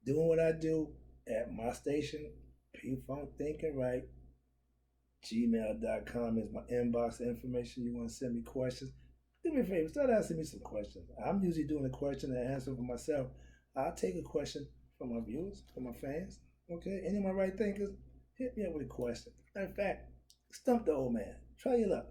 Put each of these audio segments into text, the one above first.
doing what I do at my station, Pfunk Thinking Right. Gmail.com is my inbox information. You want to send me questions? Do me a favor, start asking me some questions. I'm usually doing a question and answer for myself. I'll take a question from my viewers, from my fans. Okay, any of my right thinkers, hit me up with a question. In fact, stump the old man. Try your luck.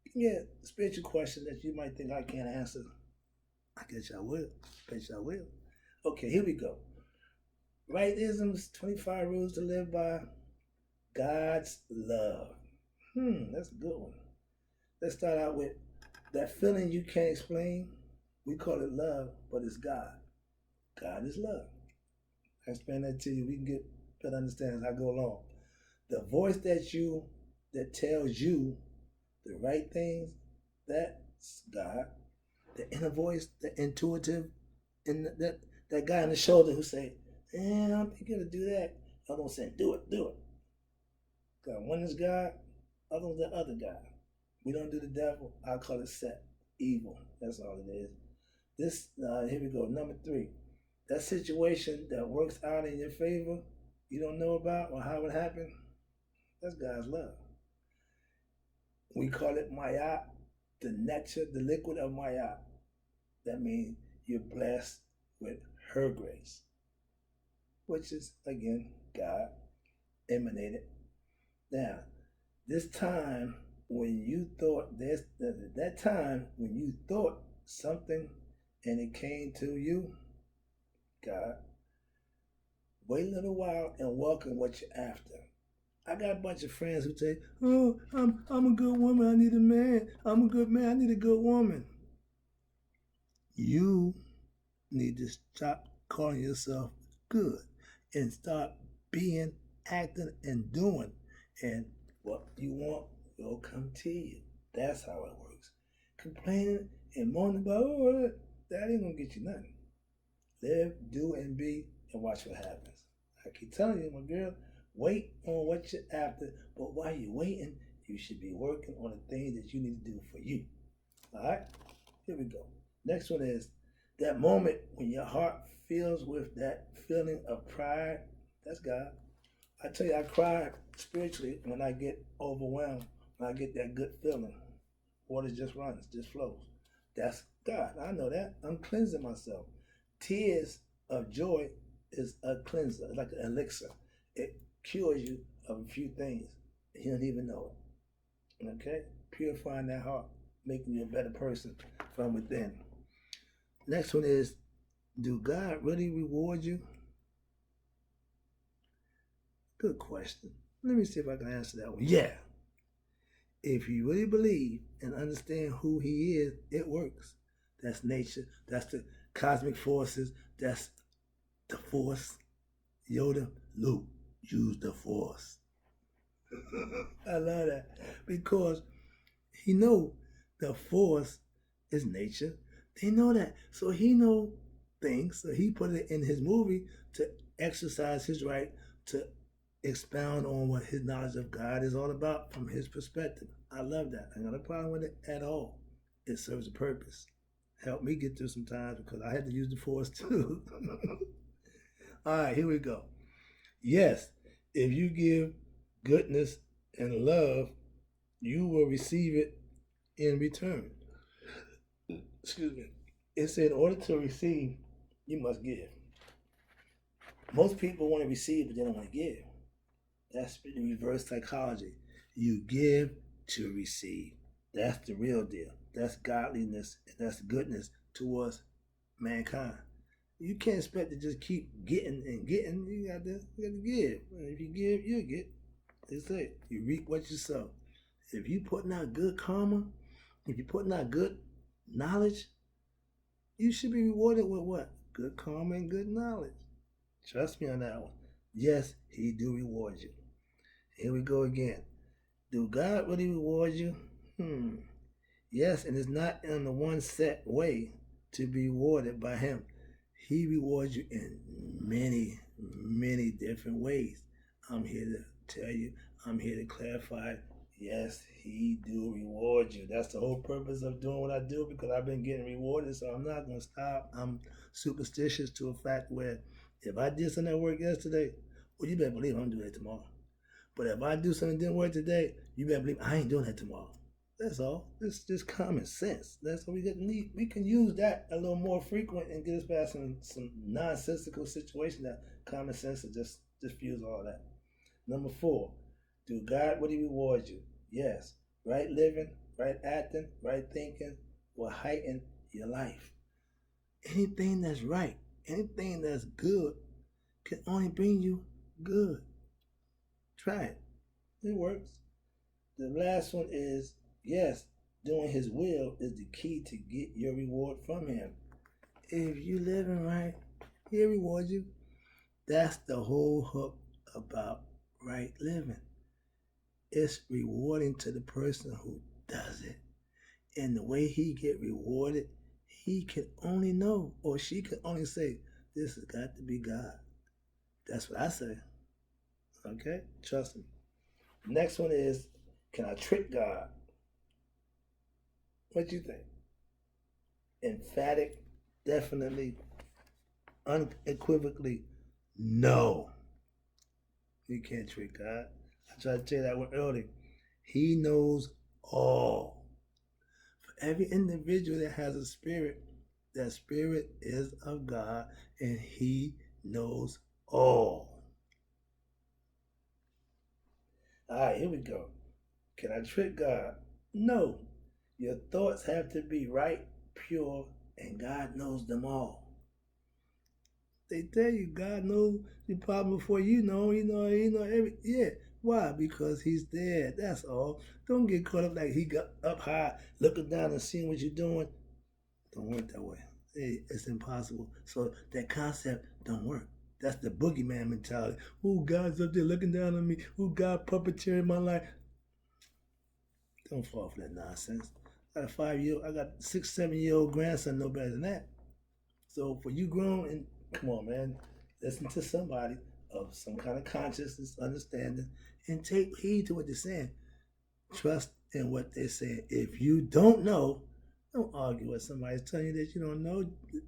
Give me a spiritual question that you might think I can't answer. I guess I will. Bet I will. Okay, here we go. Right isms, 25 rules to live by. God's love. That's a good one. Let's start out with that feeling you can't explain. We call it love, but it's God. God is love. I explain that to you. We can get better understanding as I go along. The voice that tells you the right things, that's God. The inner voice, the intuitive, and that guy on the shoulder who say, I'm thinking to do that. I'm gonna say, do it. God, one is God, other is the other God. We don't do the devil. I call it set, evil. That's all it is. This here we go. Number 3, that situation that works out in your favor, you don't know about or how it happened. That's God's love. We call it Maya, the nectar, the liquid of Maya. That means you're blessed with her grace, which is again God emanated. Now, this time when you thought that time when you thought something and it came to you, God, wait a little while and welcome what you're after. I got a bunch of friends who say, "Oh, I'm a good woman. I need a man. I'm a good man. I need a good woman." You need to stop calling yourself good and start being, acting, and doing. And what you want will come to you. That's how it works. Complaining and moaning about, that ain't gonna get you nothing. Live, do, and be, and watch what happens. I keep telling you, my girl, wait on what you're after, but while you're waiting, you should be working on the things that you need to do for you. All right? Here we go. Next one is that moment when your heart fills with that feeling of pride. That's God. I tell you, I cry spiritually when I get overwhelmed, when I get that good feeling. Water just runs, just flows. That's God. I know that. I'm cleansing myself. Tears of joy is a cleanser, it's like an elixir. It cures you of a few things. You don't even know it. Okay? Purifying that heart, making you a better person from within. Next one is, do God really reward you? Good question. Let me see if I can answer that one. Yeah. If you really believe and understand who he is, it works. That's nature. That's the cosmic forces. That's the force. Yoda, Luke, use the force. I love that because he know the force is nature. They know that. So he know things. So he put it in his movie to exercise his right to expound on what his knowledge of God is all about from his perspective. I love that. I got no problem with it at all. It serves a purpose. Helped me get through some times because I had to use the force too. All right, here we go. Yes, if you give goodness and love, you will receive it in return. Excuse me. It's in order to receive, you must give. Most people want to receive, but they don't want to give. That's reverse psychology. You give to receive. That's the real deal. That's godliness and that's goodness towards mankind. You can't expect to just keep getting and getting. You got to give. And if you give, you get. That's it. You reap what you sow. If you putting out good karma, if you're putting out good knowledge, you should be rewarded with what? Good karma and good knowledge. Trust me on that one. Yes, he do reward you. Here we go again. Do God really reward you? Yes, and it's not in the one set way to be rewarded by him. He rewards you in many, many different ways. I'm here to tell you, I'm here to clarify. Yes, he do reward you. That's the whole purpose of doing what I do because I've been getting rewarded, so I'm not going to stop. I'm superstitious to a fact where If I did something at work yesterday, well, you better believe I'm doing it tomorrow. But if I do something that didn't work today, you better believe I ain't doing that tomorrow. That's all. It's just common sense. That's what we need. We can use that a little more frequent and get us past some nonsensical situation that common sense will just diffuse all that. Number 4, do God really reward you? Yes. Right living, right acting, right thinking will heighten your life. Anything that's right, anything that's good can only bring you good. Try it. It works. The last one is, yes, doing his will is the key to get your reward from him. If you living right, he'll reward you. That's the whole hook about right living. It's rewarding to the person who does it. And the way he get rewarded, he can only know, or she can only say, this has got to be God. That's what I say. Okay? Trust me. Next one is, can I trick God? What do you think? Emphatic, definitely, unequivocally, no. You can't trick God. I tried to tell you that one earlier. He knows all. For every individual that has a spirit, that spirit is of God, and he knows all. All right, here we go. Can I trick God? No. Your thoughts have to be right, pure, and God knows them all. They tell you God knows your problem before you know. He know every. Yeah. Why? Because he's there. That's all. Don't get caught up like he got up high, looking down and seeing what you're doing. Don't work that way. It's impossible. So that concept don't work. That's the boogeyman mentality. Oh, God's up there looking down on me. Oh, God puppeteering my life. Don't fall for that nonsense. I got a 6, 7-year-old grandson, no better than that. So for you grown, and come on, man, listen to somebody of some kind of consciousness, understanding, and take heed to what they're saying. Trust in what they're saying. If you don't know, don't argue with somebody telling you that you don't know.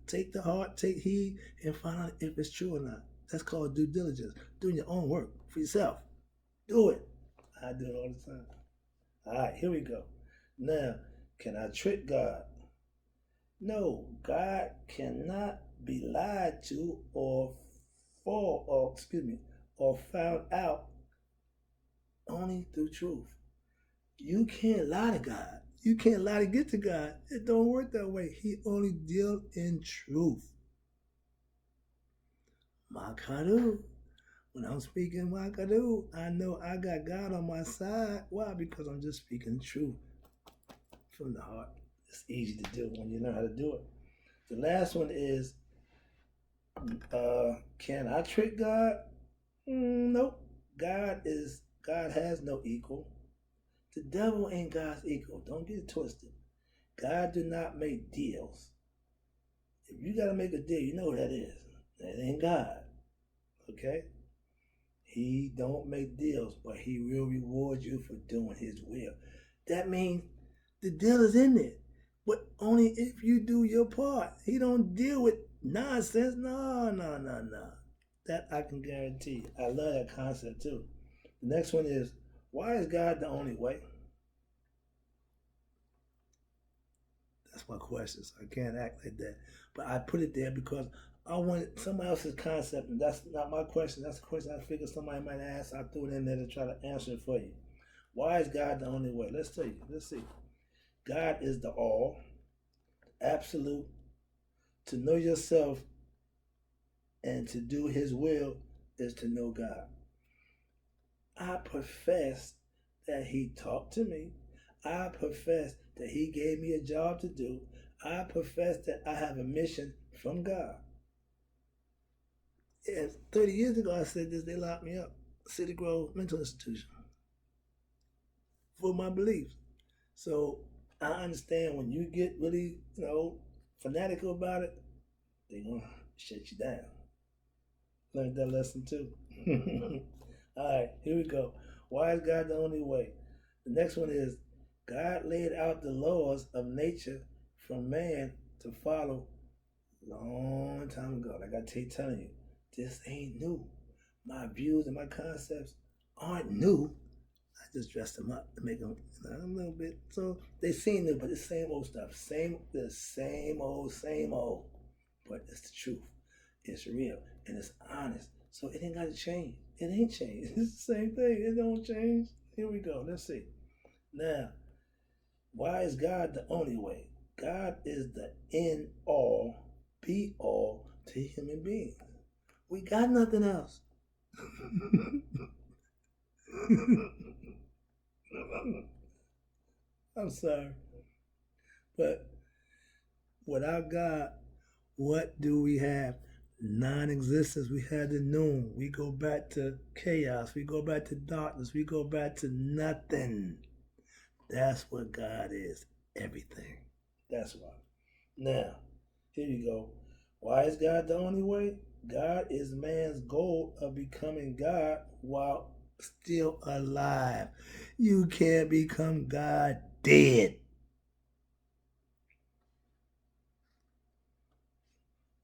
Take the heart, take heed, and find out if it's true or not. That's called due diligence. Doing your own work for yourself. Do it. I do it all the time. All right, here we go. Now, can I trick God? No, God cannot be lied to or found out only through truth. You can't lie to God. You can't lie to get to God. It don't work that way. He only deals in truth. Makadu. When I'm speaking Makadu, I know I got God on my side. Why? Because I'm just speaking truth from the heart. It's easy to do when you know how to do it. The last one is, can I trick God? Nope. God has no equal. The devil ain't God's equal. Don't get it twisted. God do not make deals. If you got to make a deal, you know what that is. That ain't God. Okay? He don't make deals, but he will reward you for doing his will. That means the deal is in it, but only if you do your part. He don't deal with nonsense. No. That I can guarantee. I love that concept too. The next one is, why is God the only way? That's my question, so I can't act like that. But I put it there because I wanted somebody else's concept, and that's not my question. That's a question I figured somebody might ask. I threw it in there to try to answer it for you. Why is God the only way? Let's tell you. Let's see. God is the all, absolute. To know yourself and to do his will is to know God. I profess that he talked to me. I profess that he gave me a job to do. I profess that I have a mission from God. Yes, 30 years ago I said this, they locked me up. City Grove Mental Institution. For my beliefs. So I understand when you get really, fanatical about it, they're going to shut you down. Learned that lesson too. All right, here we go. Why is God the only way? The next one is, God laid out the laws of nature for man to follow long time ago. Like I keep telling you, this ain't new. My views and my concepts aren't new. I just dressed them up to make them a little bit. So they seem new, but it's the same old stuff. The same old. But it's the truth. It's real. And it's honest. So it ain't got to change. It ain't changed. It's the same thing. It don't change. Here we go. Let's see. Now, why is God the only way? God is the end all, be all to human beings. We got nothing else. I'm sorry. But without God, what do we have? Non-existence. We had the noon. We go back to chaos. We go back to darkness. We go back to nothing. That's what God is. Everything. That's why. Now, here you go. Why is God the only way? God is man's goal of becoming God while still alive. You can't become God dead.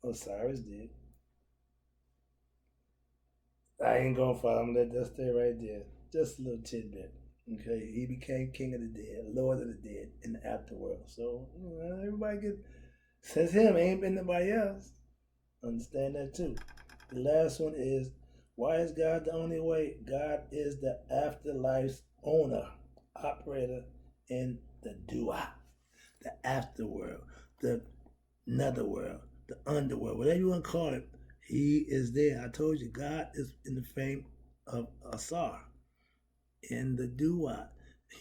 Osiris did. I ain't gonna follow him. Let that stay right there. Just a little tidbit. Okay, he became king of the dead, lord of the dead in the afterworld. So everybody get since him ain't been nobody else. Understand that too. The last one is why is God the only way? God is the afterlife's owner, operator in the dua, the afterworld, the netherworld, the underworld, whatever you want to call it. He is there. I told you, God is in the fame of Asar. In the dua,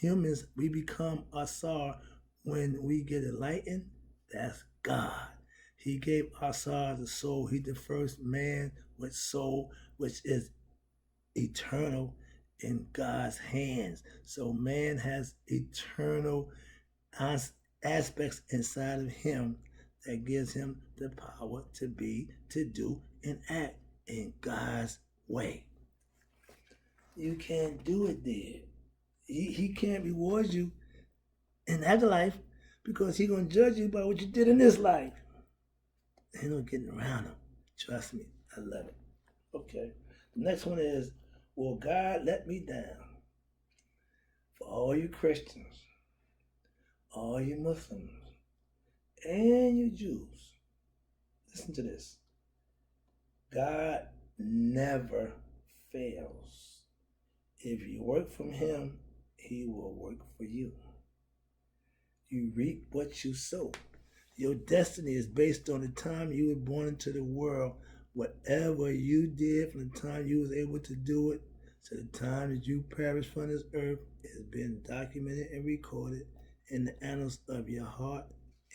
humans, we become Asar when we get enlightened. That's God. He gave Asar the soul. He's the first man with soul, which is eternal in God's hands. So man has eternal aspects inside of him that gives him the power to be, to do, and act in God's way. You can't do it there. He can't reward you in afterlife because he's going to judge you by what you did in this life. Ain't no getting around him. Trust me. I love it. Okay. The next one is, will God let me down? For all you Christians, all you Muslims, and you Jews, listen to this. God never fails. If you work from him, he will work for you. You reap what you sow. Your destiny is based on the time you were born into the world. Whatever you did from the time you was able to do it to the time that you perish from this earth has been documented and recorded in the annals of your heart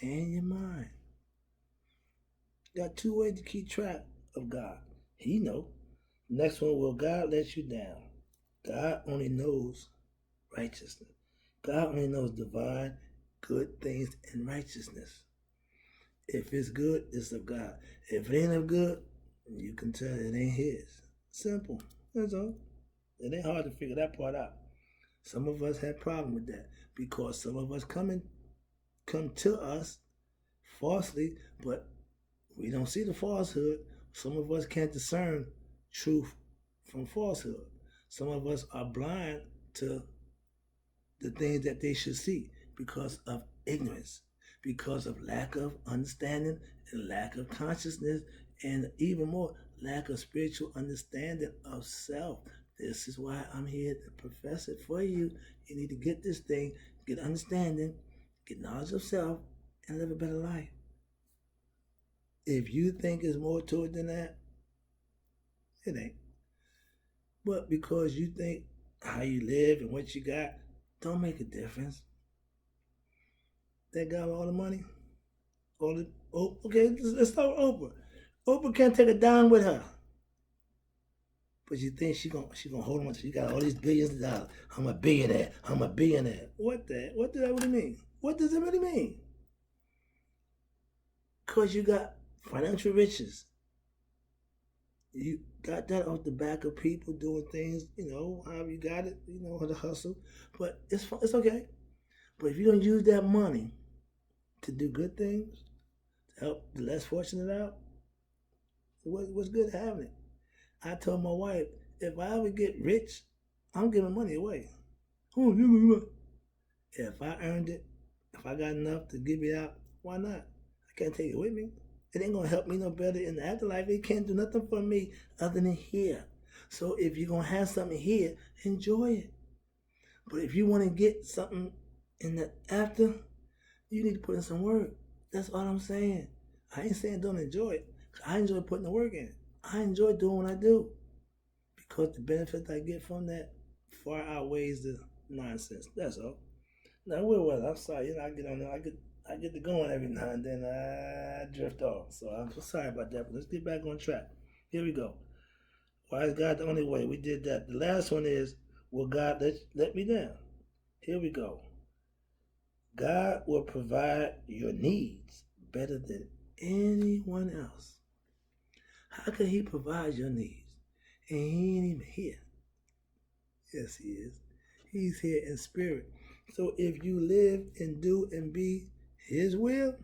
and your mind. You got two ways to keep track of God. He know. Next one, will God let you down? God only knows righteousness. God only knows divine, good things and righteousness. If it's good, it's of God. If it ain't of good, you can tell it ain't his. Simple. That's all. It ain't hard to figure that part out. Some of us have problem with that because some of us come to us falsely, but we don't see the falsehood. Some of us can't discern truth from falsehood. Some of us are blind to the things that they should see because of ignorance, because of lack of understanding and lack of consciousness, and even more, lack of spiritual understanding of self. This is why I'm here to profess it for you. You need to get this thing, get understanding, get knowledge of self, and live a better life. If you think there's more to it than that, it ain't. But because you think how you live and what you got don't make a difference. That got all the money, okay, let's start with Oprah. Oprah can't take a dime with her. But you think she gonna hold on to? She got all these billions of dollars. I'm a billionaire. I'm a billionaire. What does that really mean? What does it really mean? Because you got financial riches. You got that off the back of people doing things, however you got it, the hustle. But it's okay. But if you don't use that money to do good things, to help the less fortunate out, what's good having it? I told my wife, if I ever get rich, I'm giving money away. Oh, you if I earned it, if I got enough to give it out, why not? I can't take it with me. It ain't gonna help me no better in the afterlife. It can't do nothing for me other than here. So if you're gonna have something here, enjoy it. But if you want to get something in the after, you need to put in some work. That's all I'm saying. I ain't saying don't enjoy it. I enjoy putting the work in. I enjoy doing what I do because the benefit I get from that far outweighs the nonsense. That's all. Now where was I? I'm sorry. I get on there. I get to going every now and then. I drift off. So I'm so sorry about that. But let's get back on track. Here we go. Why is God the only way? We did that. The last one is, will God let me down? Here we go. God will provide your needs better than anyone else. How can he provide your needs? And he ain't even here. Yes, he is. He's here in spirit. So if you live and do and be his will,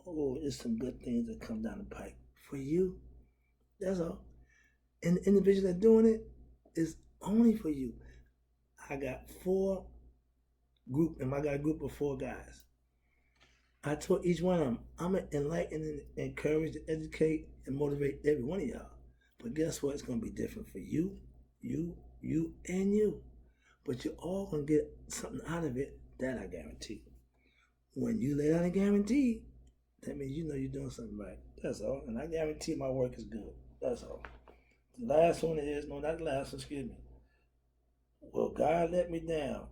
oh, there's some good things that come down the pike for you. That's all. And the individual that's doing it is only for you. I got I got a group of 4 guys. I told each one of them, I'm going to enlighten and encourage, educate, and motivate every one of y'all. But guess what? It's going to be different for you, and you. But you're all going to get something out of it, that I guarantee. When you lay down a guarantee, that means you know you're doing something right. That's all. And I guarantee my work is good. That's all. The last one is, no, not the last one, excuse me. Will God let me down?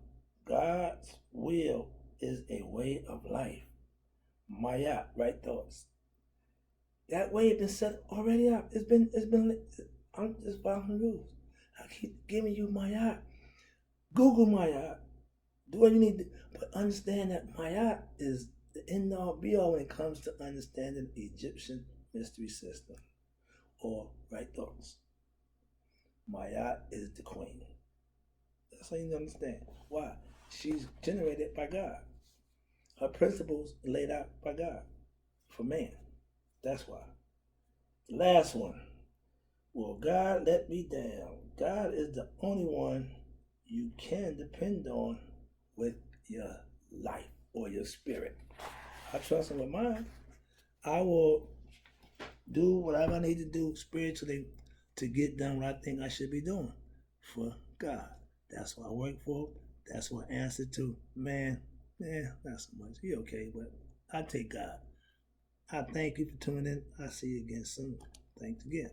God's will is a way of life. Maya, right thoughts. That way it's been set already up. I'm just following rules. I keep giving you Maya. Google Maya. Do what you need to, but understand that Maya is the end all be all when it comes to understanding the Egyptian mystery system or right thoughts. Maya is the queen. That's how you need to understand. Why? She's generated by God. Her principles laid out by God for man. That's why. Last one. Will God let me down? God is the only one you can depend on with your life or your spirit. I trust him with mine. I will do whatever I need to do spiritually to get done what I think I should be doing for God. That's what I work for. That's what I answer to. Man, not so much. He okay, but I take God. I thank you for tuning in. I'll see you again soon. Thanks again.